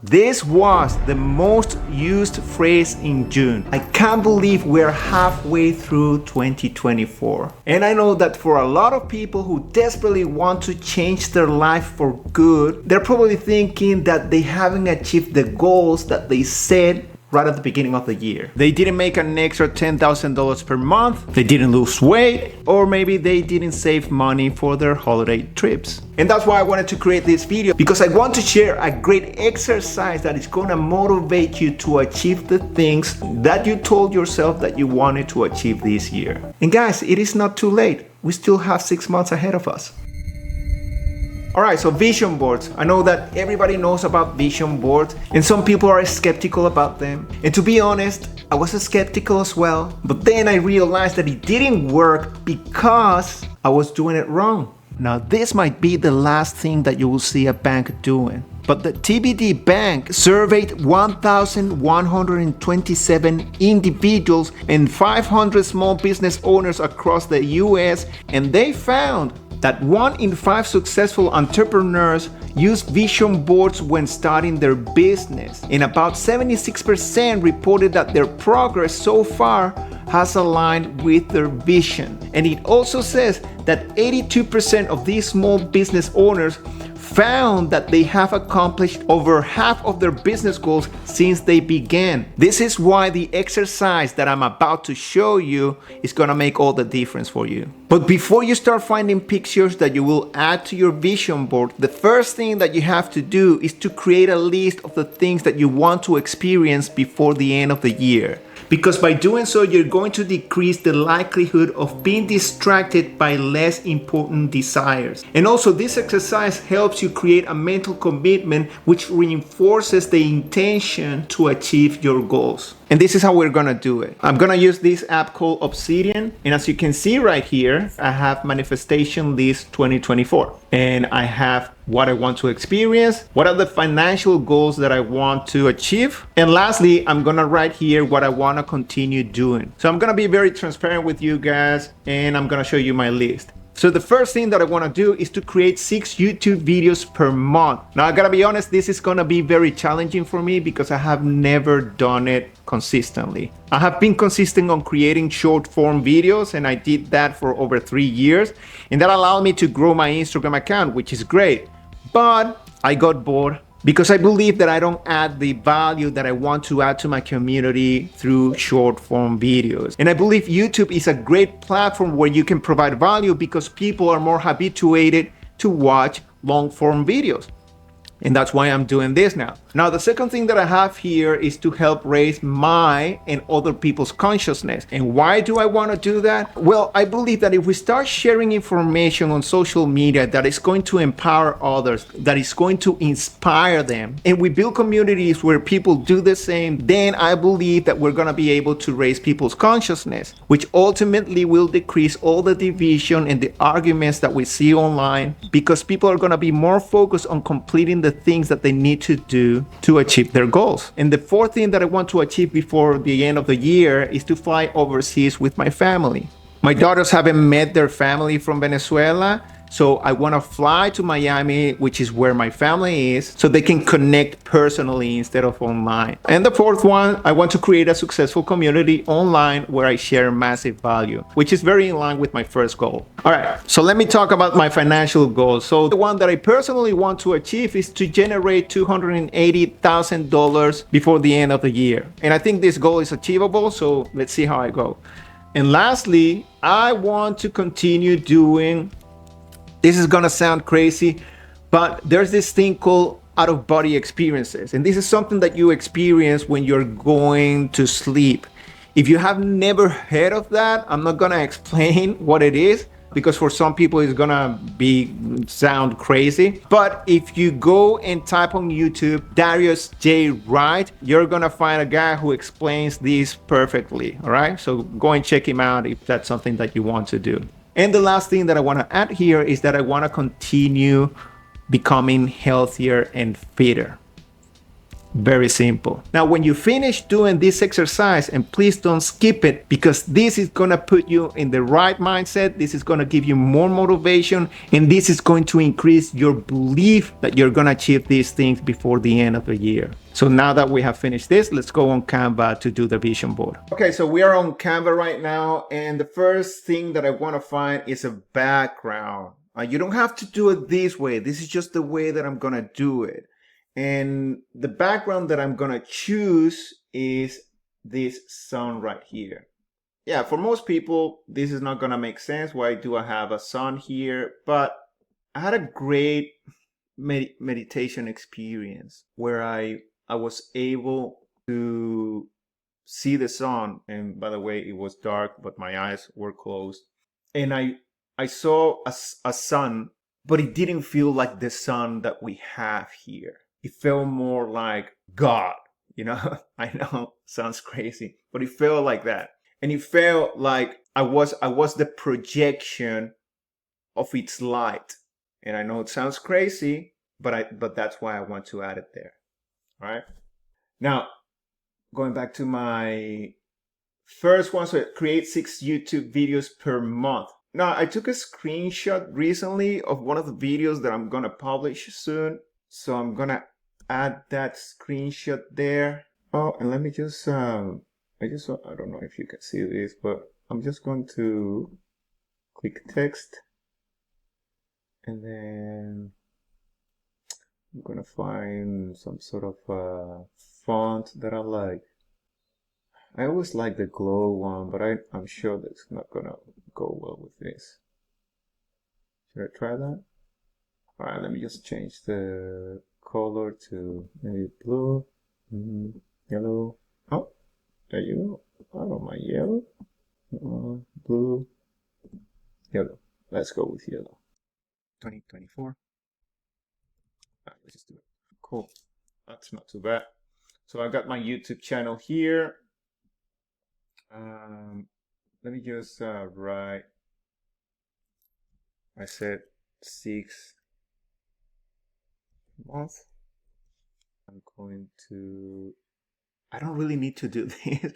This was the most used phrase in June. I can't believe we're halfway through 2024. And I know that for a lot of people who desperately want to change their life for good, they're probably thinking that they haven't achieved the goals that they set right at the beginning of the year. They didn't make an extra $10,000 per month, they didn't lose weight, or maybe they didn't save money for their holiday trips. And that's why I wanted to create this video, because I want to share a great exercise that is gonna motivate you to achieve the things that you told yourself that you wanted to achieve this year. And guys, it is not too late. We still have 6 months ahead of us. Alright, so vision boards. I know that everybody knows about vision boards and some people are skeptical about them. And to be honest, I was skeptical as well. But then I realized that it didn't work because I was doing it wrong. Now this might be the last thing that you will see a bank doing. But the TBD Bank surveyed 1,127 individuals and 500 small business owners across the US, and they found that 1 in 5 successful entrepreneurs use vision boards when starting their business. And about 76% reported that their progress so far has aligned with their vision. And it also says that 82% of these small business owners found that they have accomplished over half of their business goals since they began. This is why the exercise that I'm about to show you is gonna make all the difference for you. But before you start finding pictures that you will add to your vision board, the first thing that you have to do is to create a list of the things that you want to experience before the end of the year. Because by doing so, you're going to decrease the likelihood of being distracted by less important desires. And also, this exercise helps you create a mental commitment which reinforces the intention to achieve your goals. And this is how we're gonna do it. I'm gonna use this app called Obsidian. And as you can see right here, I have Manifestation List 2024. And I have what I want to experience, what are the financial goals that I want to achieve. And lastly, I'm gonna write here what I wanna continue doing. So I'm gonna be very transparent with you guys, and I'm gonna show you my list. So the first thing that I want to do is to create 6 YouTube videos per month. Now I gotta be honest, this is gonna be very challenging for me because I have never done it consistently. I have been consistent on creating short form videos, and I did that for over 3 years, and that allowed me to grow my Instagram account, which is great. But I got bored because I believe that I don't add the value that I want to add to my community through short form videos. And I believe YouTube is a great platform where you can provide value because people are more habituated to watch long form videos. And that's why I'm doing this now. Now, the second thing that I have here is to help raise my and other people's consciousness. And why do I want to do that? Well, I believe that if we start sharing information on social media that is going to empower others, that is going to inspire them, and we build communities where people do the same, then I believe that we're going to be able to raise people's consciousness, which ultimately will decrease all the division and the arguments that we see online, because people are going to be more focused on completing the things that they need to do to achieve their goals. And the fourth thing that I want to achieve before the end of the year is to fly overseas with my family. My daughters haven't met their family from Venezuela, so I want to fly to Miami, which is where my family is, so they can connect personally instead of online. And the fourth one, I want to create a successful community online where I share massive value, which is very in line with my first goal. All right, so let me talk about my financial goals. So the one that I personally want to achieve is to generate $280,000 before the end of the year. And I think this goal is achievable, so let's see how I go. And lastly, I want to continue doing, this is gonna sound crazy, but there's this thing called out-of-body experiences. And this is something that you experience when you're going to sleep. If you have never heard of that, I'm not gonna explain what it is, because for some people it's gonna sound crazy. But if you go and type on YouTube Darius J. Wright, you're gonna find a guy who explains this perfectly. All right, so go and check him out if that's something that you want to do. And the last thing that I want to add here is that I want to continue becoming healthier and fitter. Very simple. Now, when you finish doing this exercise, and please don't skip it, because this is gonna put you in the right mindset, this is gonna give you more motivation, and this is going to increase your belief that you're gonna achieve these things before the end of the year. So now that we have finished this, let's go on Canva to do the vision board. Okay, so we are on Canva right now, and the first thing that I wanna find is a background. You don't have to do it this way. This is just the way that I'm gonna do it. And the background that I'm gonna choose is this sun right here. Yeah, for most people, this is not gonna make sense. Why do I have a sun here? But I had a great meditation experience where I was able to see the sun. And by the way, it was dark, but my eyes were closed. And I saw a sun, but it didn't feel like the sun that we have here. It felt more like God, you know? I know, sounds crazy, but it felt like that. And it felt like I was the projection of its light. And I know it sounds crazy, but that's why I want to add it there. All right. Now, going back to my first one, so create 6 YouTube videos per month. Now, I took a screenshot recently of one of the videos that I'm gonna publish soon. So I'm gonna add that screenshot there. Oh, and let me just, I don't know if you can see this, but I'm just going to click text. And then I'm gonna find some sort of font that I like. I always like the glow one, but I'm sure that's not gonna go well with this. Should I try that? All right, let me just change the color to maybe blue, yellow. Oh, there you go. I don't mind yellow. Blue, yellow. Let's go with yellow. 2024. All right, let's just do it. Cool. That's not too bad. So I got my YouTube channel here. Let me just write. I said 6 months. I'm going to. I don't really need to do this,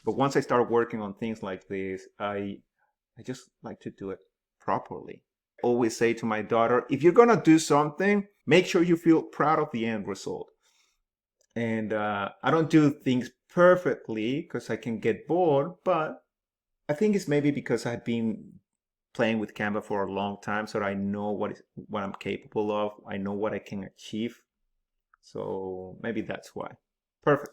but once I start working on things like this, I just like to do it properly. I always say to my daughter, if you're gonna do something, make sure you feel proud of the end result. And I don't do things perfectly because I can get bored, but I think it's maybe because I've been playing with Canva for a long time, so I know what I'm capable of. I know what I can achieve. So maybe that's why. Perfect.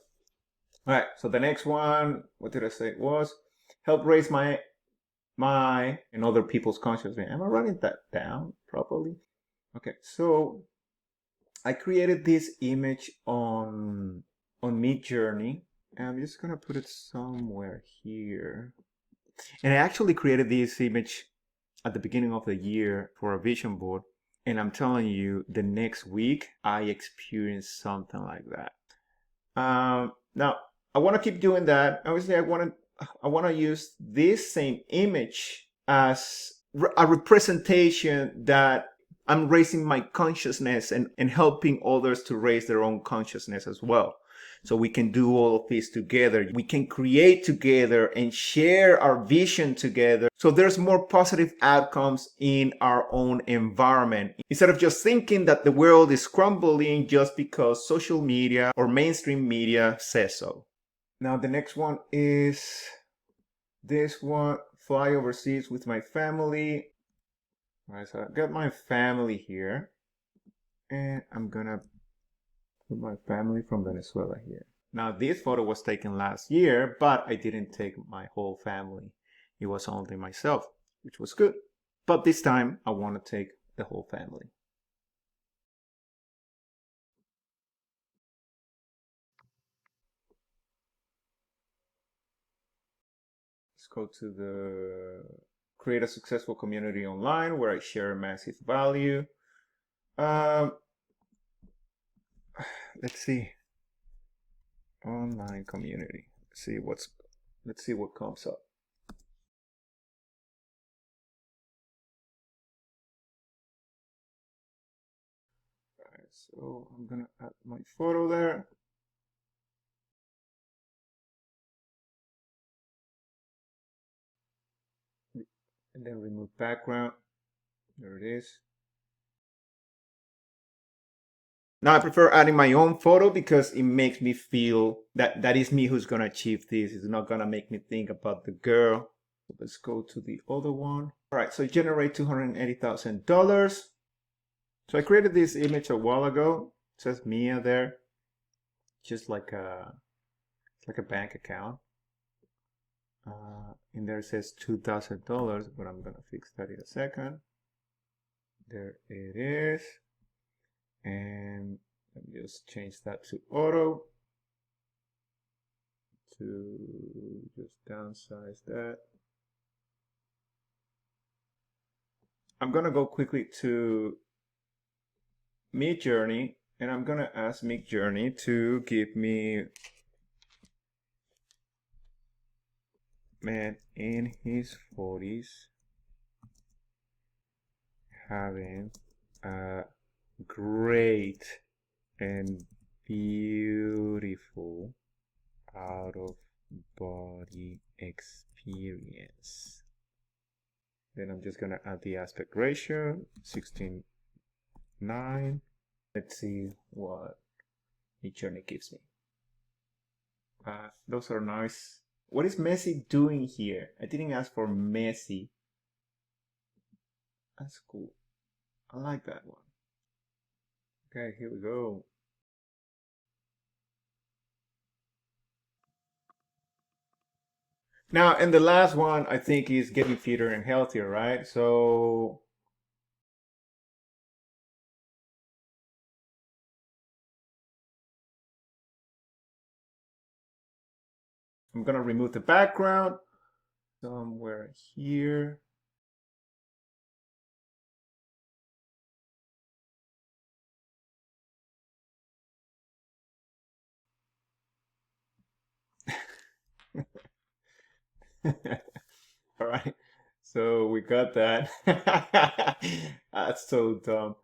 All right, so the next one, what did I say it was? Help raise my and other people's consciousness. Am I writing that down properly? Okay, so I created this image on Midjourney, and I'm just gonna put it somewhere here. And I actually created this image at the beginning of the year for a vision board, and I'm telling you, the next week I experienced something like that. Now I want to keep doing that. Obviously, I want to use this same image as a representation that I'm raising my consciousness and helping others to raise their own consciousness as well. So we can do all of this together. We can create together and share our vision together. So there's more positive outcomes in our own environment. Instead of just thinking that the world is crumbling just because social media or mainstream media says so. Now the next one is this one, fly overseas with my family. All right, so I've got my family here, and I'm gonna put my family from Venezuela here. Now this photo was taken last year, but I didn't take my whole family. It was only myself, which was good. But this time I want to take the whole family. Let's go to the create a successful community online where I share massive value. Let's see. Online community. Let's see what comes up. Alright, so I'm gonna add my photo there. and then remove background. There it is. Now I prefer adding my own photo because it makes me feel that that is me who's gonna achieve this. It's not gonna make me think about the girl. Let's go to the other one. All right, so generate $280,000. So I created this image a while ago. It says Mia there, just like a bank account. In there it says $2,000, but I'm gonna fix that in a second. There it is. And let me just change that to auto to just downsize that. I'm gonna go quickly to Midjourney, and I'm gonna ask Midjourney to give me man in his 40s having a great and beautiful out of body experience. Then I'm just gonna add the aspect ratio 16:9. Let's see what Midjourney gives me. Those are nice. What is Messi doing here? I didn't ask for Messi. That's cool. I like that one. Okay, here we go. Now, and the last one I think is getting fitter and healthier, right? So I'm gonna remove the background somewhere here. All right, so we got that. That's so dumb.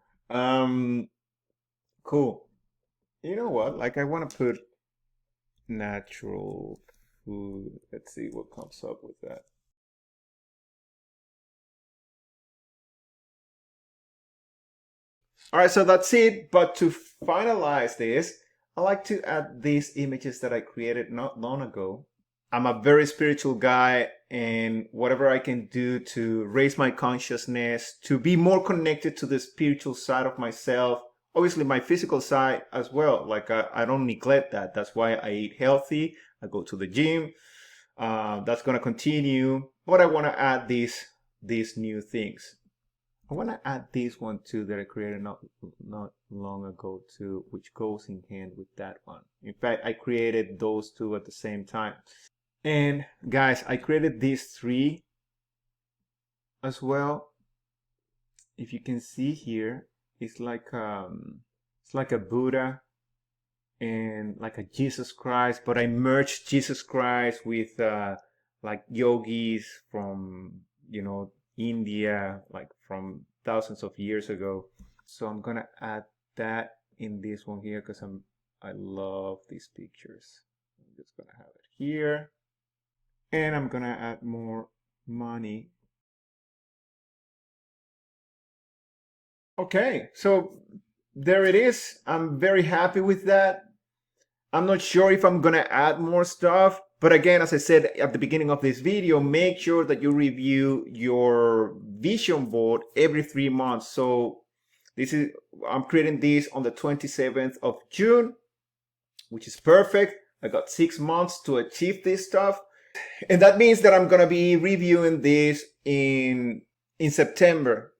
Cool. You know what? Like I want to put natural food. Let's see what comes up with that. All right, so that's it. But to finalize this, I like to add these images that I created not long ago. I'm a very spiritual guy, and whatever I can do to raise my consciousness, to be more connected to the spiritual side of myself, obviously my physical side as well. Like I don't neglect that. That's why I eat healthy. I go to the gym. That's gonna continue. But I want to add these new things. I want to add this one too that I created not long ago too, which goes in hand with that one. In fact, I created those two at the same time. And guys, I created these three as well. If you can see here, it's like a Buddha and like a Jesus Christ, but I merged Jesus Christ with like yogis from, you know, India, like from thousands of years ago. So I'm gonna add that in this one here because I love these pictures. I'm just gonna have it here. And I'm gonna add more money. Okay, so there it is. I'm very happy with that. I'm not sure if I'm gonna add more stuff, but again, as I said at the beginning of this video, make sure that you review your vision board every 3 months. So I'm creating this on the 27th of June, which is perfect. I got 6 months to achieve this stuff. And that means that I'm gonna be reviewing this in September.